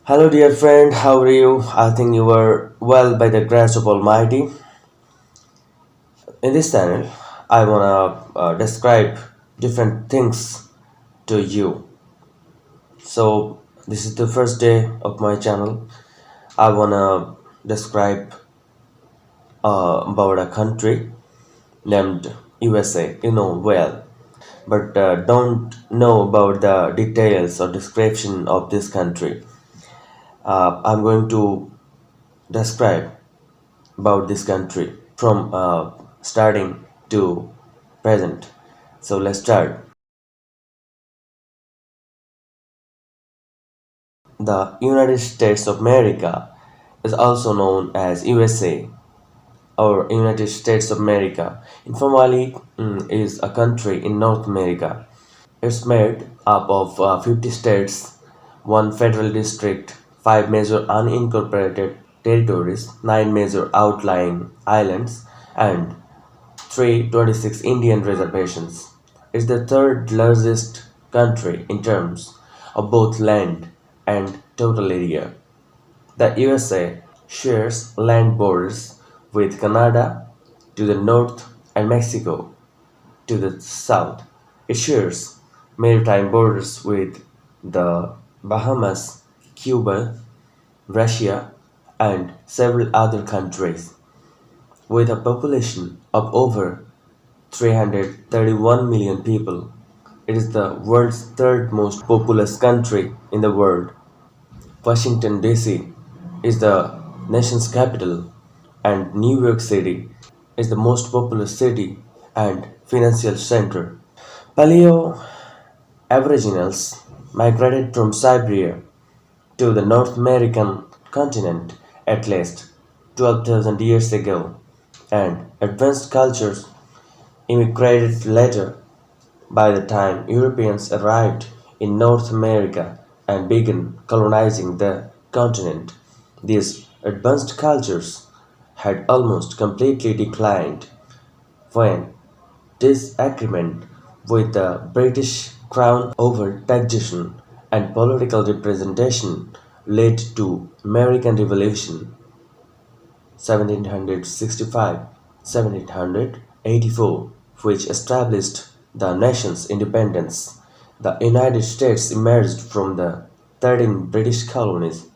Hello, dear friend. How are you? I think you are well by the grace of Almighty. In this channel, I wanna describe different things to you. So, this is the first day of my channel. I wanna describe about a country named USA. You know well, but don't know about the details or description of this country. I'm going to describe about this country from starting to present. So let's start. The United States of America is also known as USA or United States of America. Informally, is a country in North America. It's made up of 50 states, one federal district, five major unincorporated territories, nine major outlying islands, and 326 Indian reservations. It's the third largest country in terms of both land and total area. The USA shares land borders with Canada to the north and Mexico to the south. It shares maritime borders with the Bahamas, Cuba, Russia, and several other countries. With a population of over 331 million people, it is the world's third most populous country in the world. Washington, D.C. is the nation's capital, and New York City is the most populous city and financial center. Paleo Aboriginals migrated from Siberia to the North American continent at least 12,000 years ago, and advanced cultures immigrated later. By the time Europeans arrived in North America and began colonizing the continent, these advanced cultures had almost completely declined when disagreement with the British Crown over taxation and political representation led to American Revolution 1765 1784, which established the nation's independence. The United States emerged from the 13 British colonies.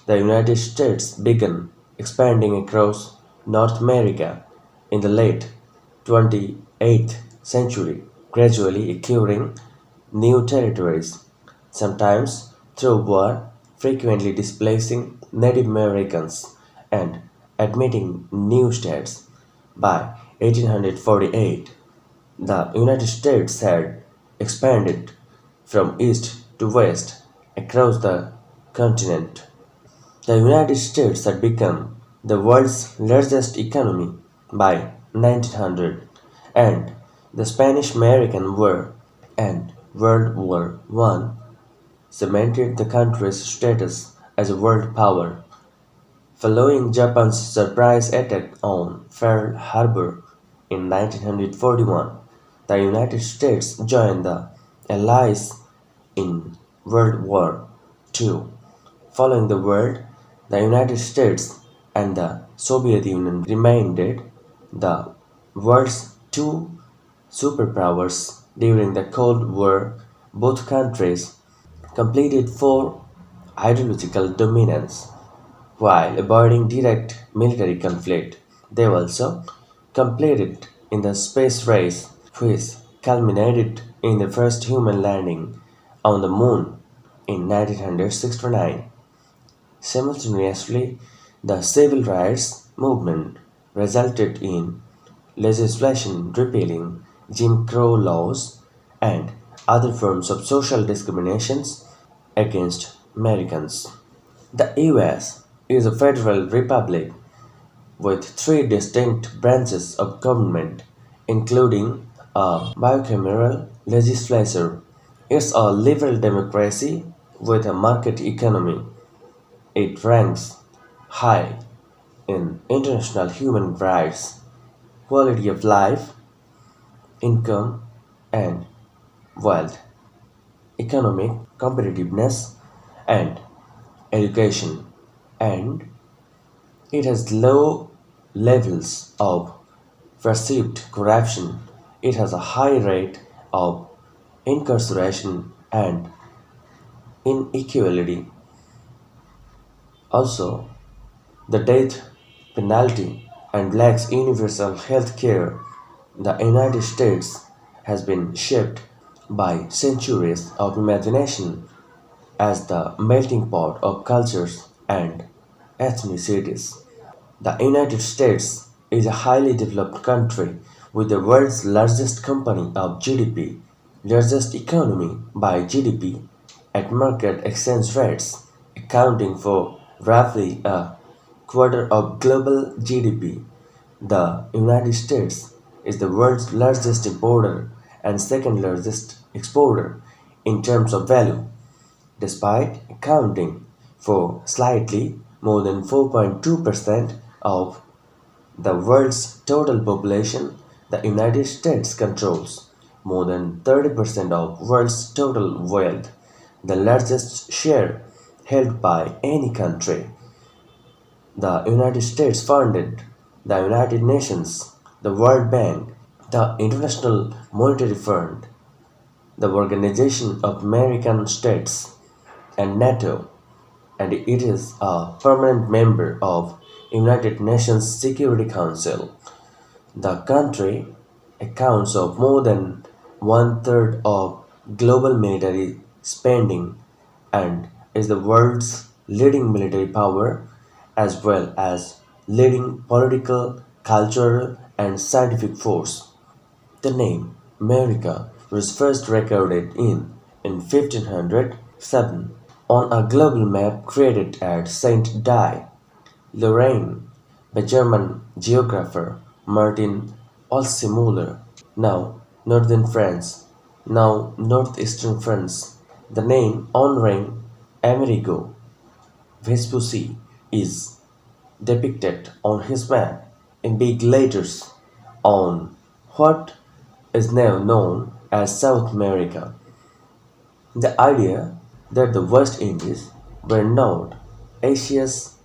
The United States began expanding across North America in the late 28th century, gradually acquiring new territories, sometimes through war, frequently displacing Native Americans and admitting new states. By 1848, the United States had expanded from east to west across the continent. The United States had become the world's largest economy by 1900, and the Spanish-American War and World War I cemented the country's status as a world power. Following Japan's surprise attack on Pearl Harbor in 1941, the United States joined the Allies in World War II. Following the war, the United States and the Soviet Union remained the world's two superpowers during the Cold War. Both countries completed four ideological dominance while avoiding direct military conflict. They also competed in the space race, which culminated in the first human landing on the moon in 1969. Simultaneously, the civil rights movement resulted in legislation repealing Jim Crow laws and other forms of social discriminations against Americans. The US is a federal republic with three distinct branches of government, including a bicameral legislature. It's a liberal democracy with a market economy. It ranks high in international human rights, quality of life, income, and wealth, economic competitiveness, and education, and it has low levels of perceived corruption. It has a high rate of incarceration and inequality. Also, the death penalty and lacks universal health care. The United States has been shaped by centuries of imagination as the melting pot of cultures and ethnicities. The United States is a highly developed country with the world's largest company of GDP, largest economy by GDP at market exchange rates, accounting for roughly a quarter of global GDP. The United States is the world's largest importer and second largest exporter in terms of value, despite accounting for slightly more than 4.2% of the world's total population. The United States controls more than 30% of world's total wealth, the largest share held by any country. The United States founded the United Nations, the World Bank, the International Monetary Fund, the Organization of American States, and NATO, and it is a permanent member of United Nations Security Council. The country accounts of more than one third of global military spending and is the world's leading military power as well as leading political, cultural, and scientific force. The name America was first recorded in 1507 on a global map created at Saint Die, Lorraine, by German geographer Martin Olssemuller. Now northern France, now northeastern France. The name honoring Amerigo Vespucci is depicted on his map in big letters on what is now known as South America. The idea that the West Indies were not Asia's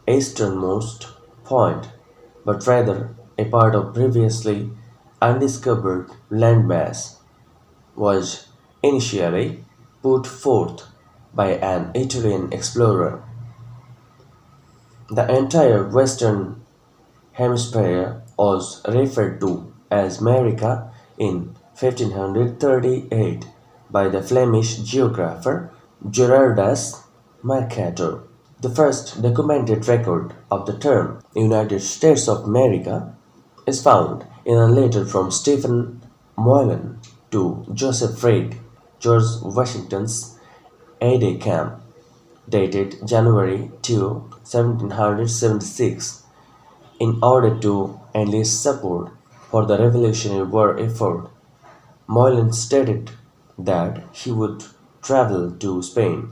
easternmost point, but rather a part of previously undiscovered landmass, was initially put forth by an Italian explorer. The entire western hemisphere was referred to as America in 1538 by the Flemish geographer Gerardus Mercator. The first documented record of the term United States of America is found in a letter from Stephen Moylan to Joseph Reed, George Washington's aide-de-camp, dated January 2, 1776, in order to enlist support for the Revolutionary War effort. Moylan stated that he would travel to Spain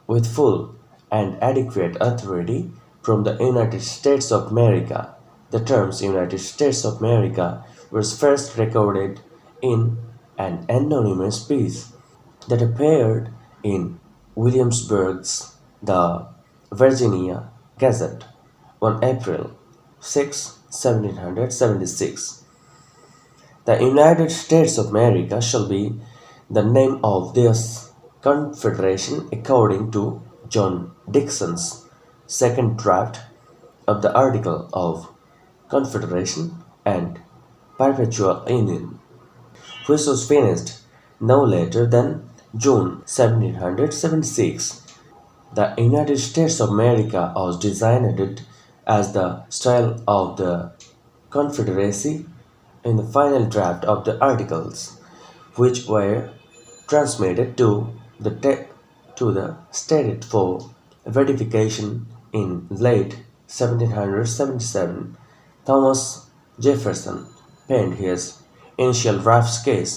with full and adequate authority from the United States of America. The terms United States of America was first recorded in an anonymous piece that appeared in Williamsburg's The Virginia Gazette on April 6, 1776. The United States of America shall be the name of this confederation according to John Dixon's second draft of the Article of Confederation and Perpetual Union, which was finished no later than June 1776. The United States of America was designated as the style of the Confederacy in the final draft of the Articles, which were transmitted to the state for ratification in late 1777. Thomas Jefferson penned his initial rough sketch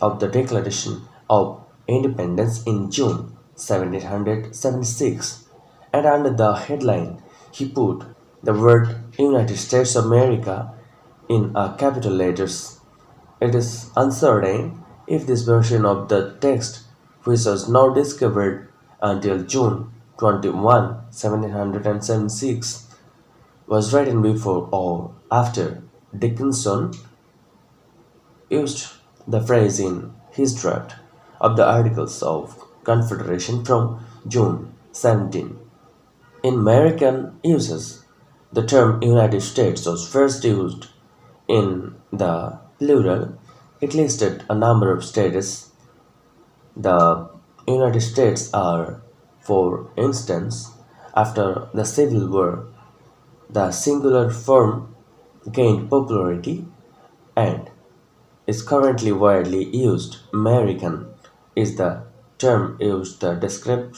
of the Declaration of Independence in June 1776, and under the headline he put the word United States of America in capital letters. It is uncertain if this version of the text, which was not discovered until June 21, 1776 was written before or after Dickinson used the phrase in his draft of the Articles of Confederation from June 17. In American uses, the term United States was first used in the plural. It listed a number of states. The United States are, for instance, after the Civil War, the singular form gained popularity and is currently widely used. American is the term used to describe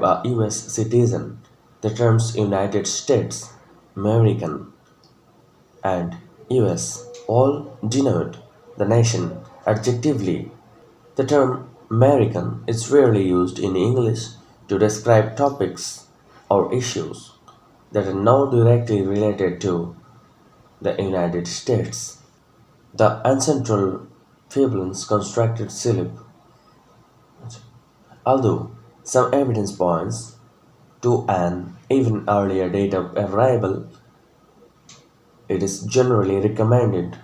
a US citizen. The terms United States, American, and US all denote the nation adjectively. The term American is rarely used in English to describe topics or issues that are not directly related to the United States. The ancestral fables constructed syllable, although some evidence points to an even earlier date of arrival, it is generally recommended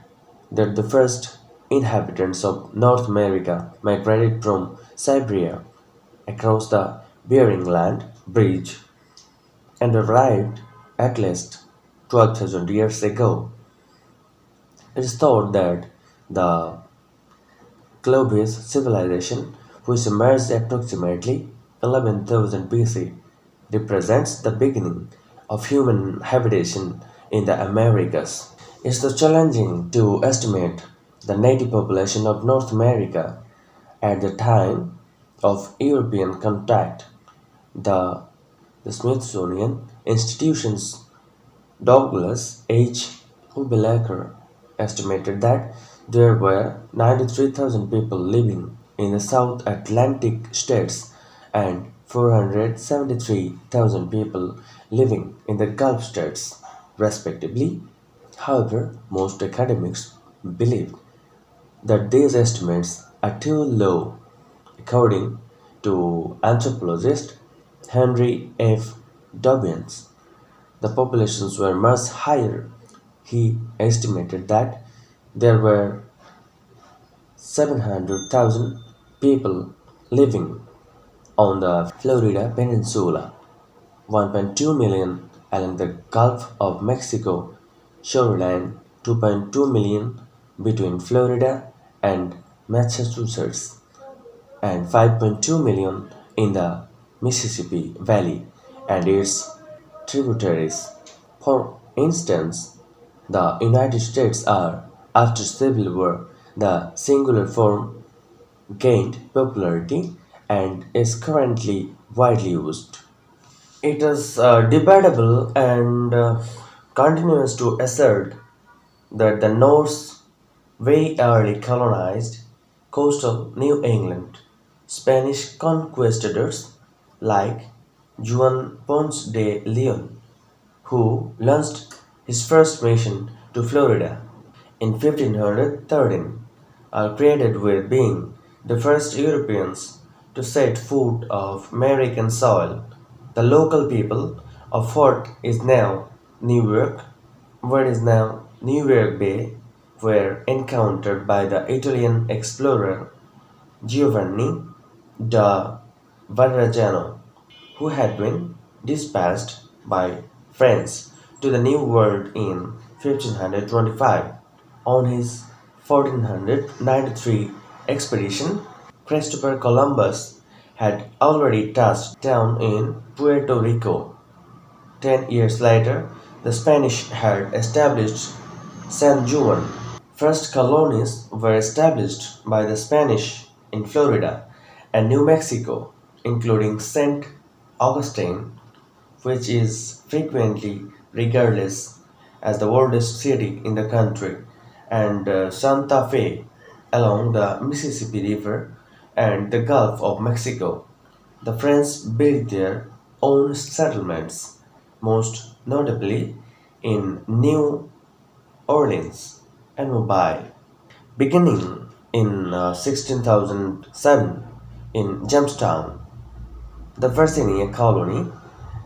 that the first inhabitants of North America migrated from Siberia across the Bering Land Bridge and arrived at least 12,000 years ago. It is thought that the Clovis civilization, which emerged approximately 11,000 BC, represents the beginning of human habitation in the Americas. It's so challenging to estimate the native population of North America at the time of European contact. The, the Smithsonian Institution's Douglas H. Hubelaker estimated that there were 93,000 people living in the South Atlantic states and 473,000 people living in the Gulf states, respectively. However, most academics believe that these estimates are too low. According to anthropologist Henry F. Dobbins, the populations were much higher. He estimated that there were 700,000 people living on the Florida Peninsula, 1.2 million along the Gulf of Mexico shoreline, 2.2 million between Florida and Massachusetts, and 5.2 million in the Mississippi Valley and its tributaries. For instance, the United States are, after Civil War, the singular form gained popularity and is currently widely used. It is debatable and continues to assert that the Norse very early colonized coastal New England. Spanish conquistadors like Juan Ponce de Leon, who launched his first mission to Florida in 1513, are credited with being the first Europeans to set foot of American soil. The local people of what is now New York Bay, were encountered by the Italian explorer Giovanni da Verrazzano, who had been dispatched by France to the New World in 1525. On his 1493 expedition, Christopher Columbus had already touched down in Puerto Rico. 10 years later, the Spanish had established San Juan. First colonies were established by the Spanish in Florida and New Mexico, including St. Augustine, which is frequently regarded as the oldest city in the country, and Santa Fe along the Mississippi River and the Gulf of Mexico. The French built their own settlements, most notably in New Orleans and Mobile. Beginning in 16,007 in Jamestown, the Virginia colony,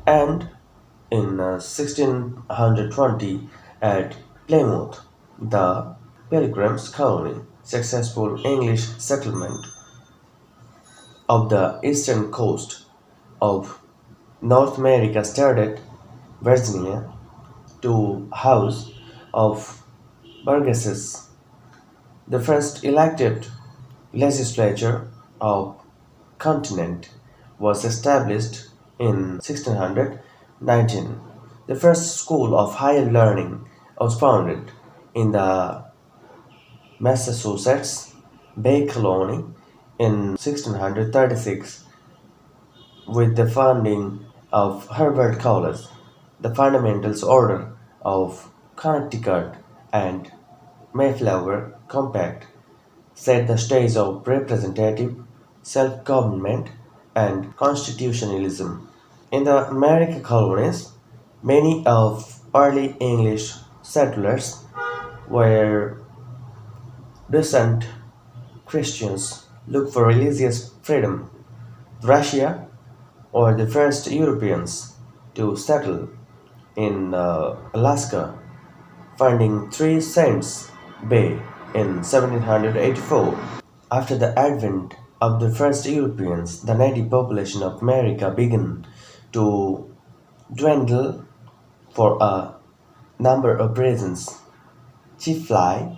and in 1620 at Plymouth, the Pilgrims colony, successful English settlement of the eastern coast of North America started Virginia to house of burgesses. The first elected legislature of continent was established in 1619. The first school of higher learning was founded in the Massachusetts Bay Colony in 1636 with the founding of Harvard College. The Fundamentals Order of Connecticut and Mayflower Compact set the stage of representative self-government and constitutionalism. In the American colonies, many of early English settlers were decent Christians looked for religious freedom. Russia were the first Europeans to settle in Alaska, finding Three Saints Bay in 1784. After the advent of the first Europeans, the native population of America began to dwindle for a number of reasons, chiefly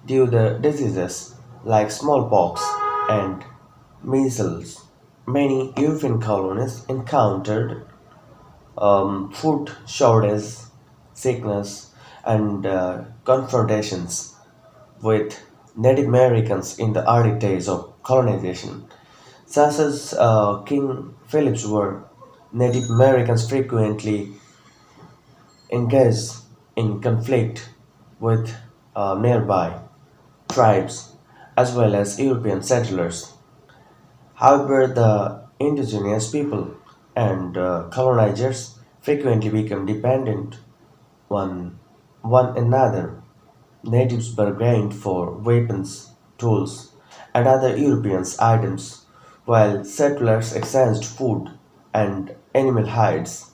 due to diseases like smallpox and measles. Many European colonies encountered food shortage, sickness, and confrontations with Native Americans in the early days of colonization. Such as King Philip's War, Native Americans frequently engaged in conflict with nearby tribes as well as European settlers. However, the indigenous people and colonizers frequently become dependent on one another. Natives bargained for weapons, tools, and other European items, while settlers exchanged food and animal hides.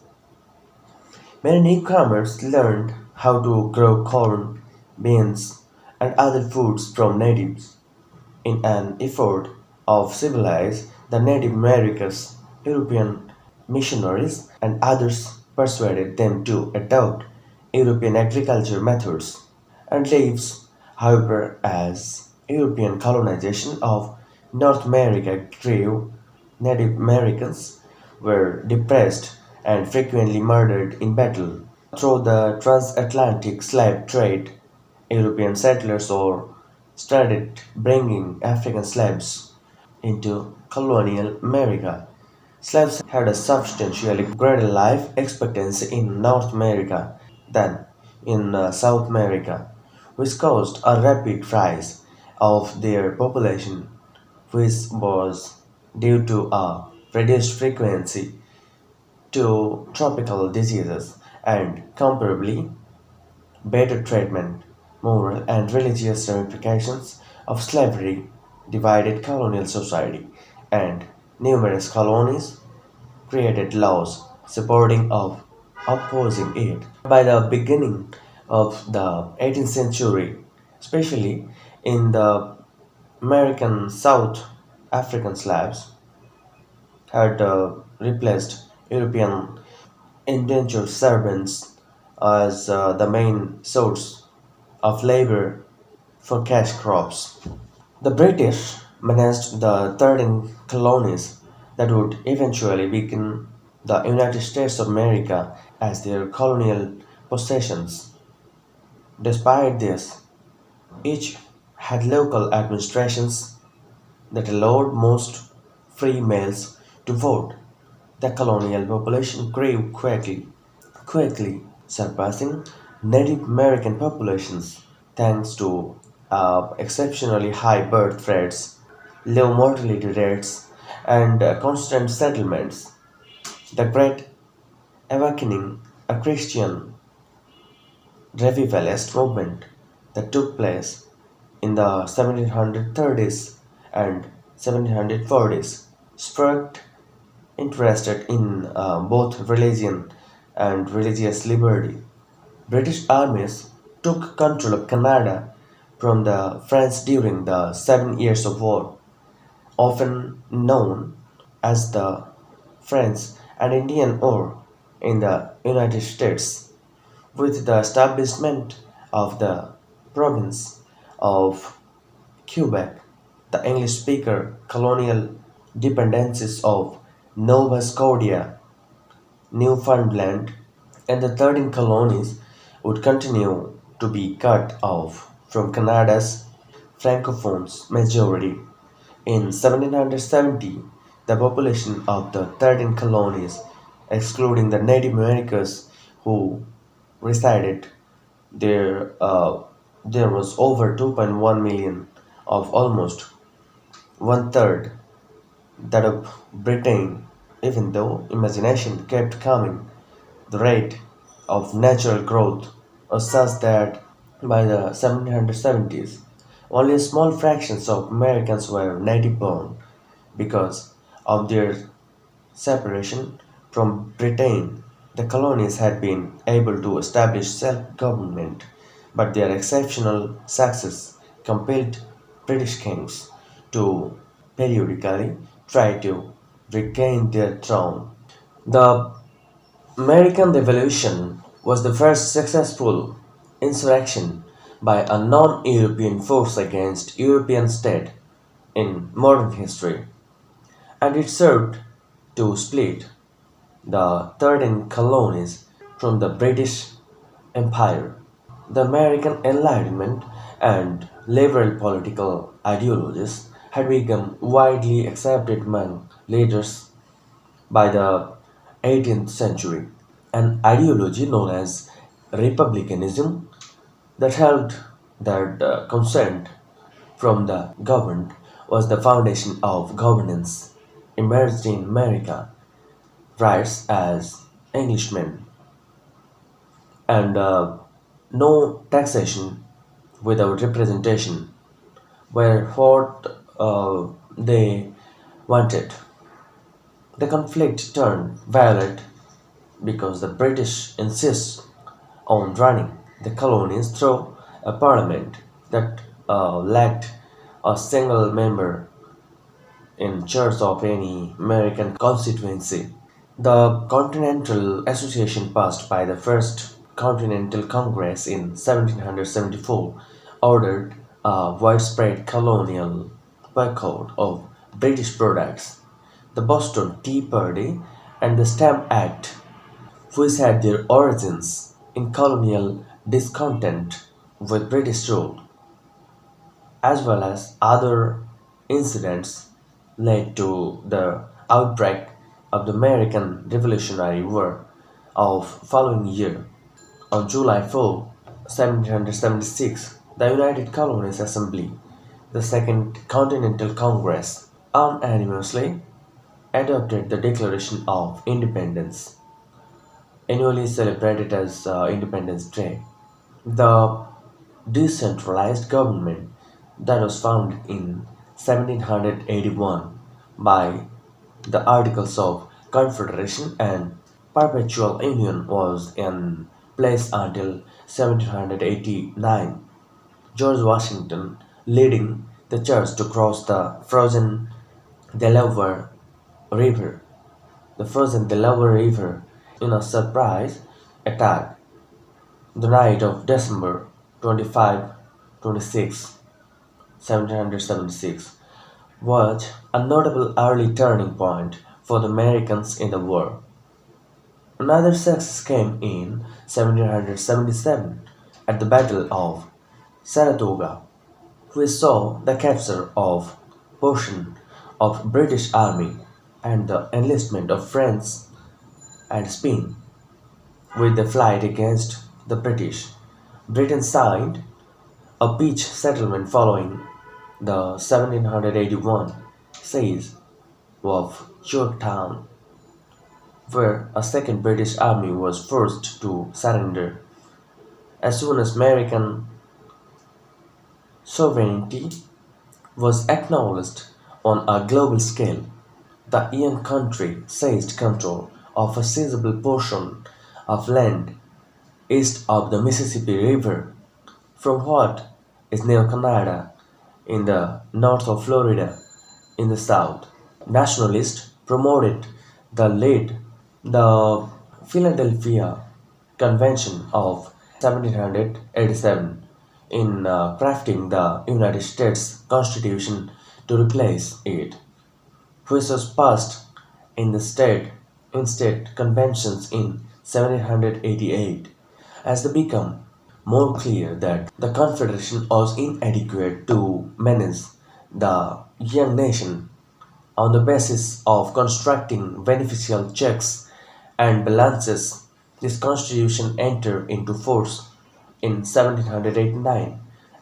Many newcomers learned how to grow corn, beans, and other foods from natives. In an effort of civilize the Native Americans, European missionaries and others persuaded them to adopt European agriculture methods and lives. However, as European colonization of North America grew, Native Americans were depressed and frequently murdered in battle. Through the transatlantic slave trade, European settlers or started bringing African slaves into colonial America. Slaves had a substantially greater life expectancy in North America than in South America, which caused a rapid rise of their population, which was due to a reduced frequency to tropical diseases and comparably better treatment. Moral and religious ramifications of slavery divided colonial society, and numerous colonies created laws supporting of opposing it. By the beginning of the 18th century, especially in the American South African slaves had replaced European indentured servants as the main source of labor for cash crops. The British managed the 13 colonies that would eventually become the United States of America as their colonial possessions. Despite this, each had local administrations that allowed most free males to vote. The colonial population grew quickly surpassing Native American populations thanks to exceptionally high birth rates, low mortality rates, and constant settlements. The Great Awakening, a Christian revivalist movement that took place in the 1730s and 1740s, sparked interested in both religion and religious liberty. British armies took control of Canada from the French during the Seven Years of War, often known as the French and Indian War in the United States. With the establishment of the province of Quebec, the English speaker colonial dependencies of Nova Scotia, Newfoundland, and the 13 colonies would continue to be cut off from Canada's francophone majority. In 1770, the population of the 13 colonies, excluding the Native Americans who resided there, there was over 2.1 million, of almost one third that of Britain. Even though imagination kept coming, the rate of natural growth was such that by the 1770s, only small fractions of Americans were native born because of their separation from Britain. The colonies had been able to establish self government, but their exceptional success compelled British kings to periodically try to regain their throne. The American Revolution was the first successful insurrection by a non European force against European state in modern history, and it served to split the 13 colonies from the British Empire. The American Enlightenment and liberal political ideologies had become widely accepted among leaders by the 18th century, an ideology known as republicanism that held that consent from the governed was the foundation of governance, emerged in America, rights as Englishmen, and no taxation without representation were what they wanted. The conflict turned violent because the British insist on running the colonies through a parliament that lacked a single member in charge of any American constituency. The Continental Association, passed by the First Continental Congress in 1774, ordered a widespread colonial boycott of British products. The Boston Tea Party and the Stamp Act, which had their origins in colonial discontent with British rule, as well as other incidents, led to the outbreak of the American Revolutionary War of following year. On July 4, 1776, the United Colonies Assembly, the Second Continental Congress, unanimously adopted the Declaration of Independence, annually celebrated as Independence Day. The decentralized government that was founded in 1781 by the Articles of Confederation and Perpetual Union was in place until 1789. George Washington leading the church to cross Delaware River, the frozen Delaware River, in a surprise attack the night of December 26, 1776, was a notable early turning point for the Americans in the war. Another success came in 1777 at the Battle of Saratoga, which saw the capture of portion of British army and the enlistment of French and Spain. With the fight against the British, Britain signed a peace settlement following the 1781 siege of Yorktown, where a second British army was forced to surrender. As soon as American sovereignty was acknowledged on a global scale, The young country seized control of a sizable portion of land east of the Mississippi River from what is now Canada in the north of Florida in the south. Nationalists promoted the lead the Philadelphia Convention of 1787 in crafting the United States Constitution to replace it, which was passed in the state conventions in 1788 as they become more clear that the Confederation was inadequate to manage the young nation on the basis of constructing beneficial checks and balances. This constitution entered into force in 1789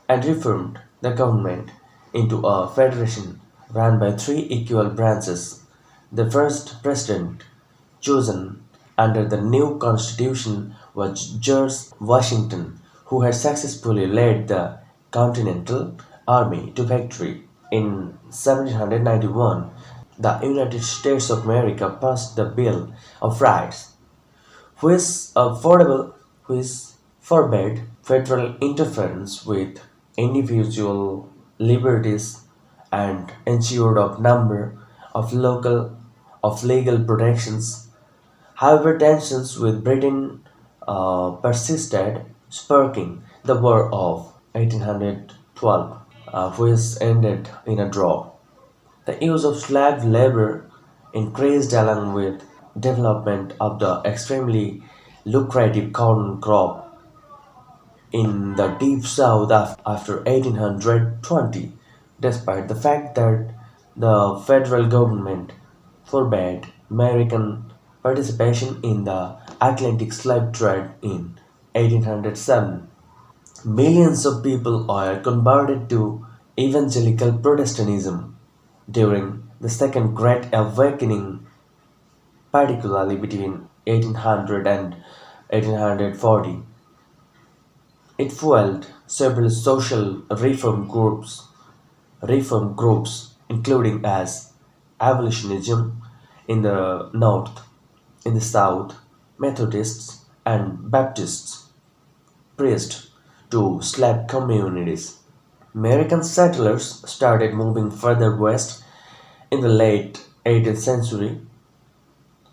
and reformed the government into a federation run by three equal branches. The first president chosen under the new constitution was George Washington, who had successfully led the Continental Army to victory. In 1791, the United States of America passed the Bill of Rights, which which forbade federal interference with individual liberties and ensured a number of local of legal protections. However, tensions with Britain persisted, sparking the War of 1812, which ended in a draw. The use of slave labor increased along with development of the extremely lucrative cotton crop in the deep south after 1820, despite the fact that the federal government forbade American participation in the Atlantic slave trade in 1807. Millions of people were converted to evangelical Protestantism during the Second Great Awakening, particularly between 1800 and 1840. It fueled several social reform groups including as abolitionism in the North, in the South, Methodists and Baptists preached to slave communities. American settlers started moving further west in the late 18th century,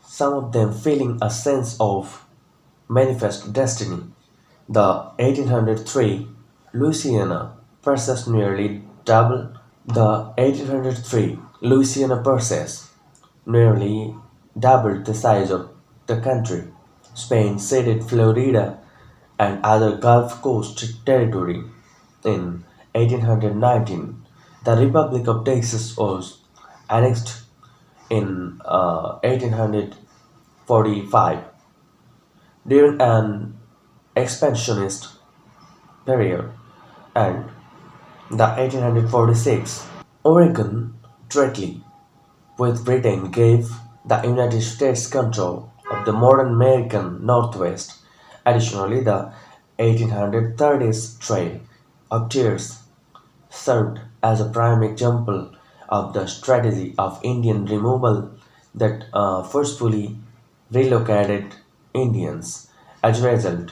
some of them feeling a sense of manifest destiny. The 1803 Louisiana purchase nearly doubled the 1803 Louisiana purchase nearly doubled the size of the country. Spain ceded Florida and other Gulf Coast territory in 1819. The Republic of Texas was annexed in 1845 during an expansionist period, and the 1846 Oregon Treaty with Britain gave the United States control of the modern American Northwest. Additionally, the 1830s Trail of Tears served as a prime example of the strategy of Indian removal that forcefully relocated Indians. As a result,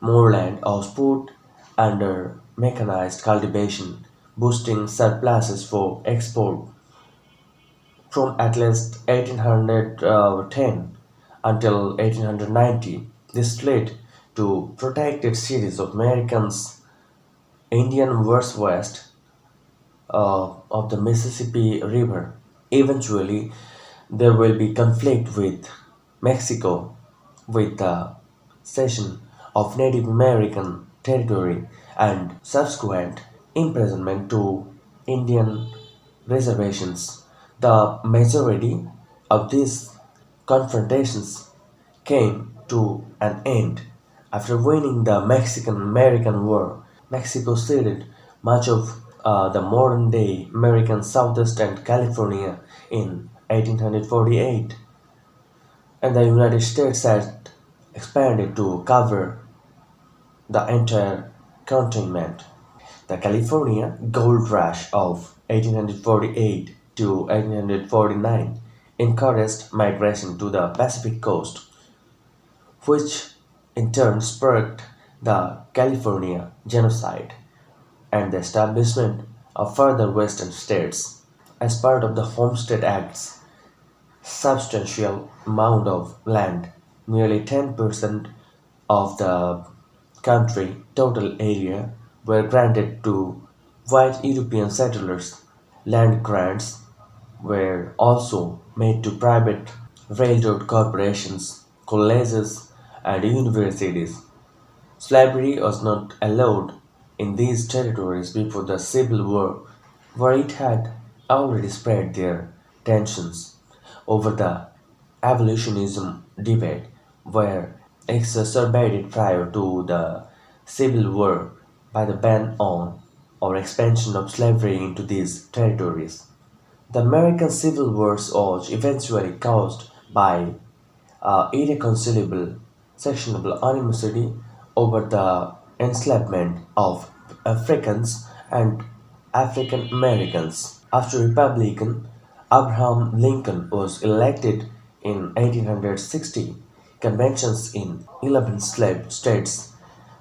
more land was put under mechanized cultivation, boosting surpluses for export. From at least 1810 until 1890, this led to protected cities of Americans Indian west of the Mississippi River. Eventually, there will be conflict with Mexico with the cession of Native American territory and subsequent imprisonment to Indian reservations. The majority of these confrontations came to an end after winning the Mexican American War. Mexico ceded much of the modern day American Southwest and California in 1848, and the United States had expanded to cover the entire continent. The California Gold Rush of 1848 to 1849 encouraged migration to the Pacific coast, which in turn sparked the California genocide and the establishment of further western states. As part of the Homestead Act's substantial amount of land, nearly 10% of the country total area, were granted to white European settlers. Land grants were also made to private railroad corporations, colleges, and universities. Slavery was not allowed in these territories before the Civil War, where it had already spread their tensions over the abolitionism debate were exacerbated prior to the Civil War by the ban on or expansion of slavery into these territories. The American Civil War was eventually caused by irreconcilable sectional animosity over the enslavement of Africans and African Americans. After Republican Abraham Lincoln was elected in 1860, conventions in 11 slave states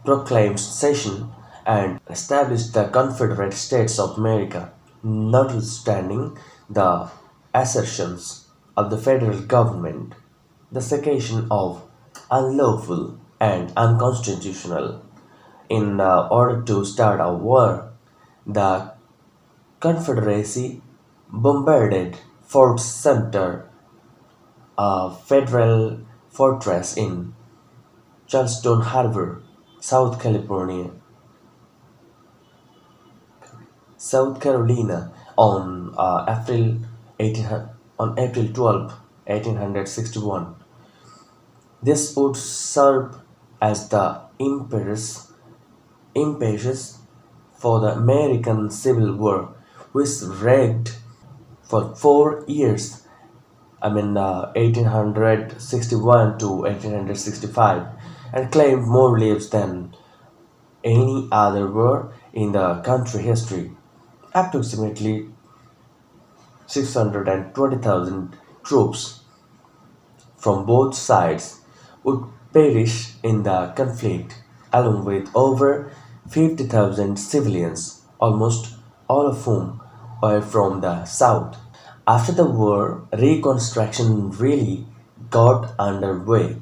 proclaimed secession and established the Confederate States of America, notwithstanding the assertions of the federal government. The secession of unlawful and unconstitutional. In order to start a war, the Confederacy bombarded Fort Sumter, a federal fortress in Charleston Harbor, South California, South Carolina, on April 18, on April 12, 1861. This would serve as the impetus for the American Civil War, which raged for 4 years. 1861 to 1865, and claimed more lives than any other war in the country history. Approximately 620,000 troops from both sides would perish in the conflict, along with over 50,000 civilians, almost all of whom were from the South. After the war, Reconstruction really got underway.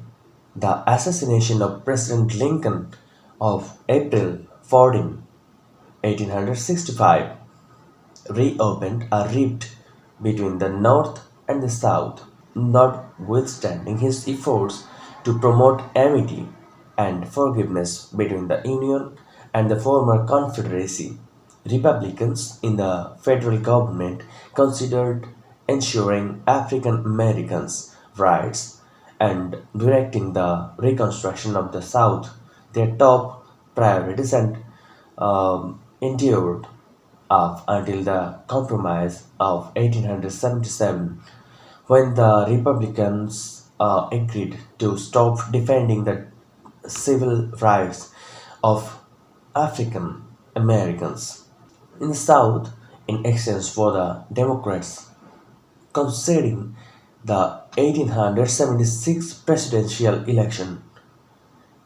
The assassination of President Lincoln of April 14, 1865, reopened a rift between the North and the South, notwithstanding his efforts to promote amity and forgiveness between the Union and the former Confederacy. Republicans in the federal government considered ensuring African Americans' rights and directing the reconstruction of the South their top priorities, and endured up until the Compromise of 1877, when the Republicans agreed to stop defending the civil rights of African Americans in the South in exchange for the Democrats conceding the 1876 presidential election.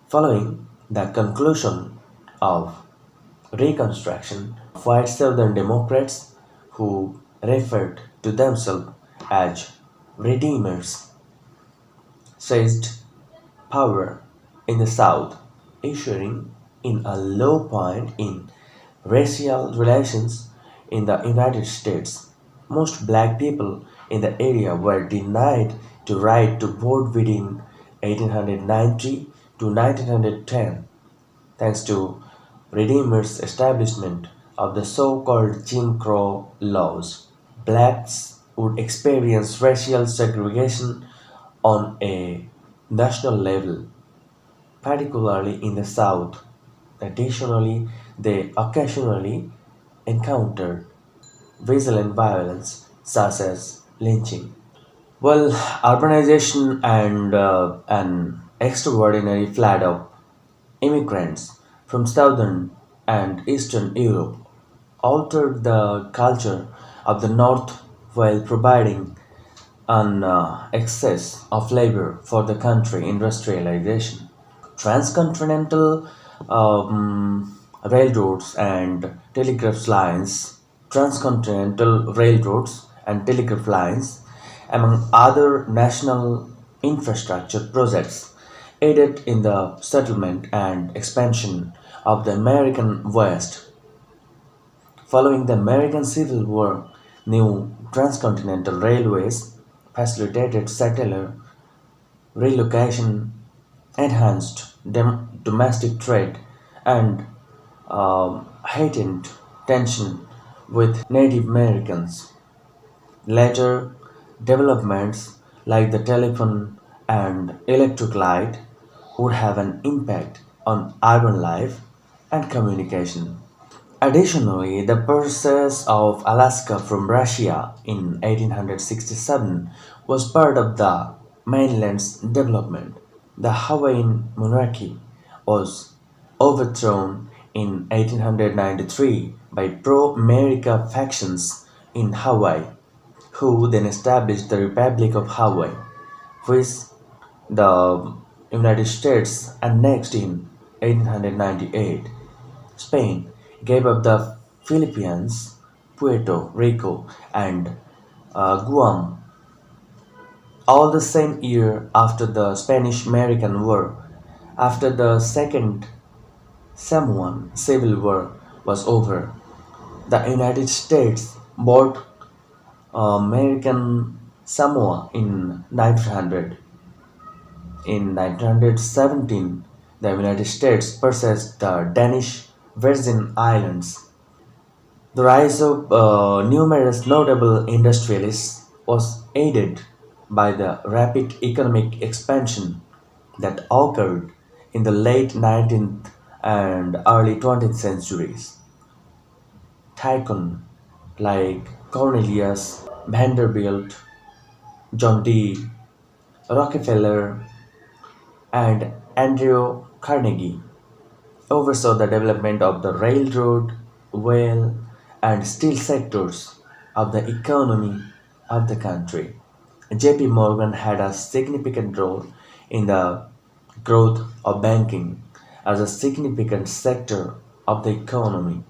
Following the conclusion of Reconstruction, white Southern Democrats, who referred to themselves as Redeemers, seized power in the South, ushering in a low point in racial relations in the United States. Most black people in the area were denied the right to vote within 1890 to 1910, thanks to Redeemers' establishment of the so-called Jim Crow laws. Blacks would experience racial segregation on a national level, particularly in the South. Additionally, they occasionally encountered violent violence such as lynching. Well, urbanization and an extraordinary flood of immigrants from southern and eastern Europe altered the culture of the North while providing an excess of labor for the country industrialization. Transcontinental railroads and telegraph lines, transcontinental railroads and telegraph lines, among other national infrastructure projects, aided in the settlement and expansion of the American West. Following the American Civil War, new transcontinental railways facilitated settler relocation, enhanced domestic trade, and heightened tension with Native Americans. Later developments like the telephone and electric light would have an impact on urban life and communication. Additionally, the purchase of Alaska from Russia in 1867 was part of the mainland's development. The Hawaiian monarchy was overthrown in 1893 by pro America factions in Hawaii, who then established the Republic of Hawaii, which the United States annexed in 1898. Spain gave up the Philippines, Puerto Rico, and Guam all the same year after the Spanish American War. After the Second Samoan Civil War was over, the United States bought American Samoa in 1900. In 1917, the United States purchased the Danish Virgin Islands. The rise of numerous notable industrialists was aided by the rapid economic expansion that occurred in the late 19th and early 20th centuries. Tycoon like Cornelius Vanderbilt, John D. Rockefeller, and Andrew Carnegie oversaw the development of the railroad, rail, and steel sectors of the economy of the country. JP Morgan had a significant role in the growth of banking as a significant sector of the economy.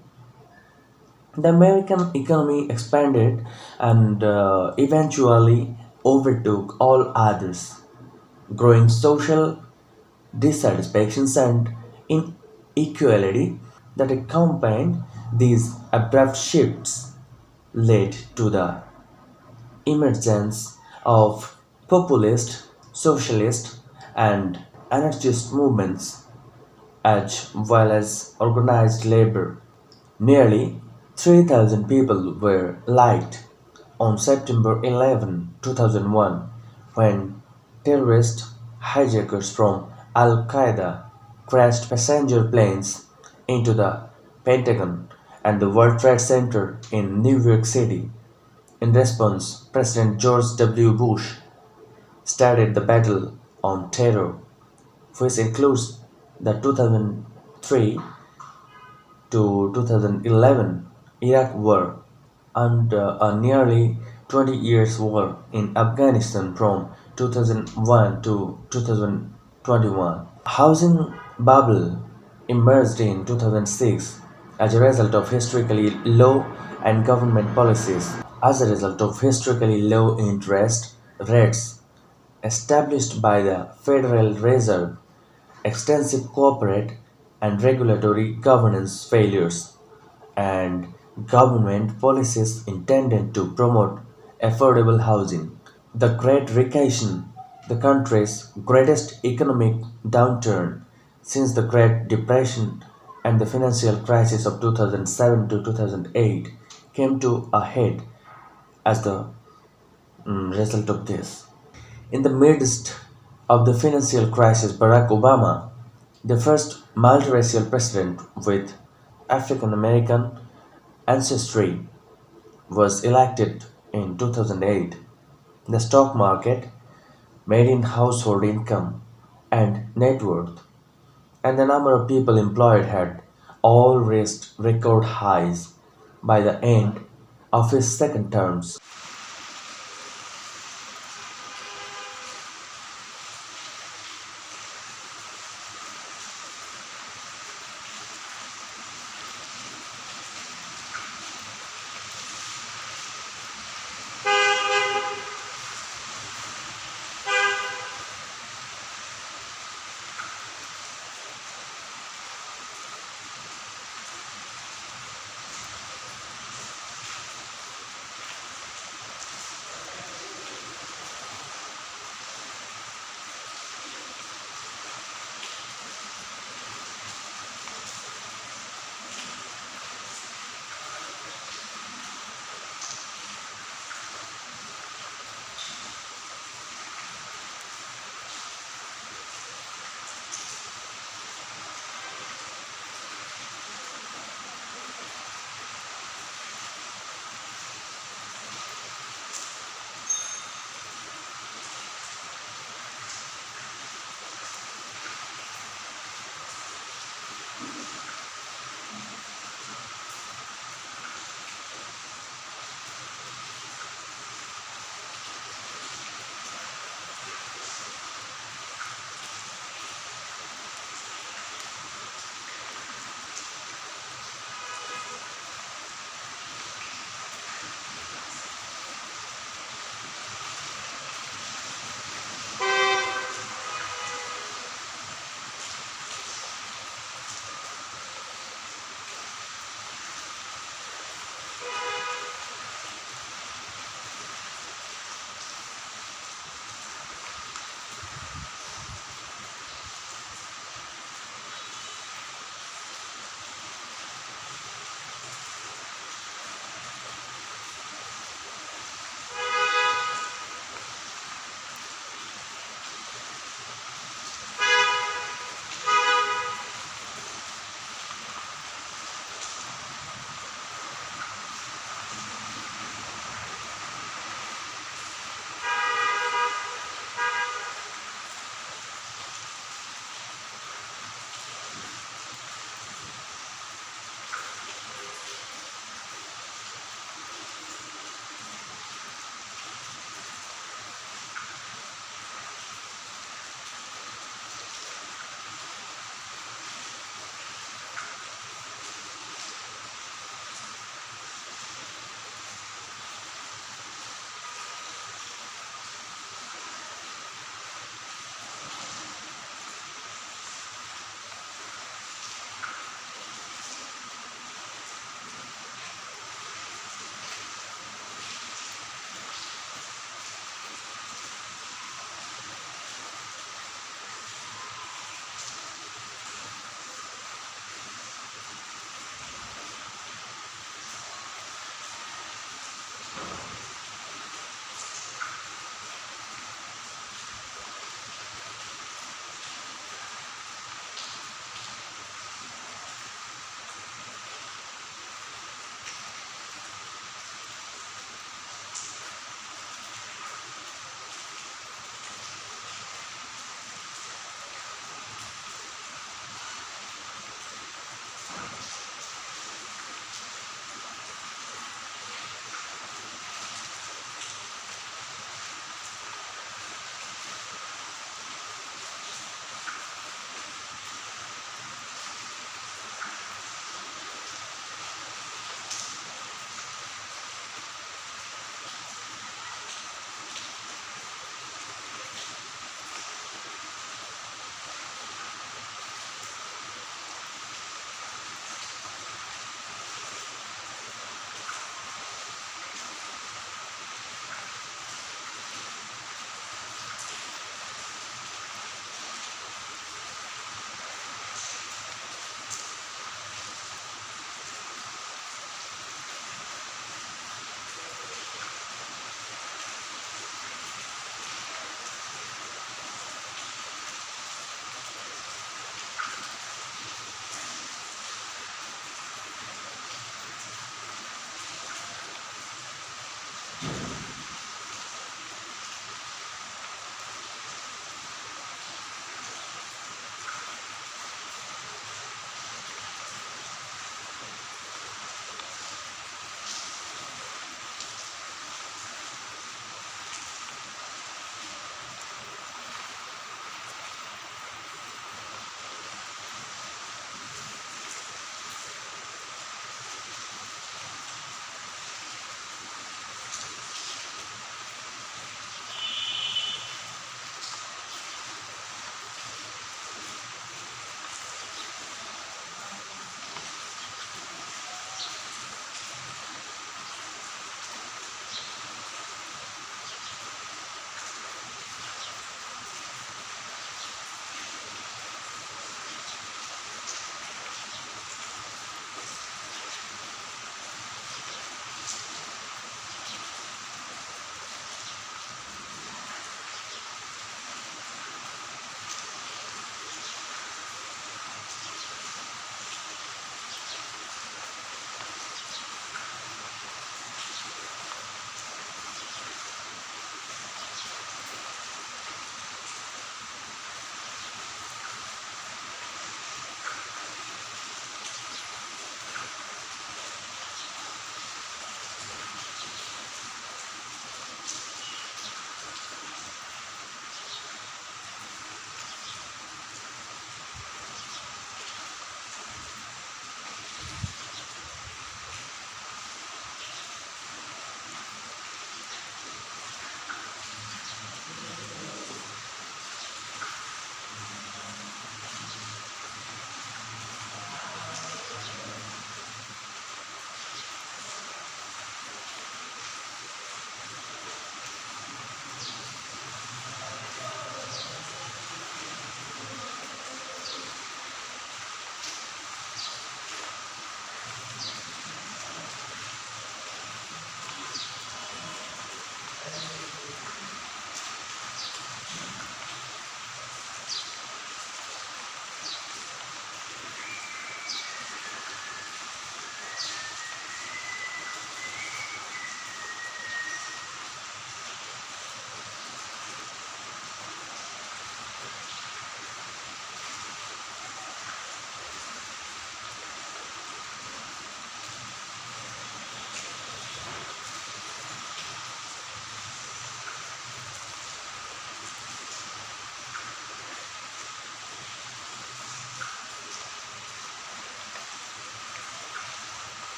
The American economy expanded and eventually overtook all others, growing social dissatisfactions and inequality that accompanied these abrupt shifts led to the emergence of populist, socialist, and anarchist movements as well as organized labor. Nearly 3,000 people were light on September 11, 2001, when terrorist hijackers from Al Qaeda crashed passenger planes into the Pentagon and the World Trade Center in New York City. In response, President George W. Bush started the Battle on Terror, which includes the 2003 to 2011 Iraq War and a nearly 20 years war in Afghanistan from 2001 to 2021. Housing bubble emerged in 2006 as a result of historically low and government policies. As a result of historically low interest rates established by the Federal Reserve, extensive corporate and regulatory governance failures, and government policies intended to promote affordable housing. The Great Recession, the country's greatest economic downturn since the Great Depression and the financial crisis of 2007 to 2008, came to a head as the result of this. In the midst of the financial crisis, Barack Obama, the first multiracial president with African American ancestry, was elected in 2008. The stock market, median household income, and net worth, and the number of people employed had all reached record highs by the end of his second term.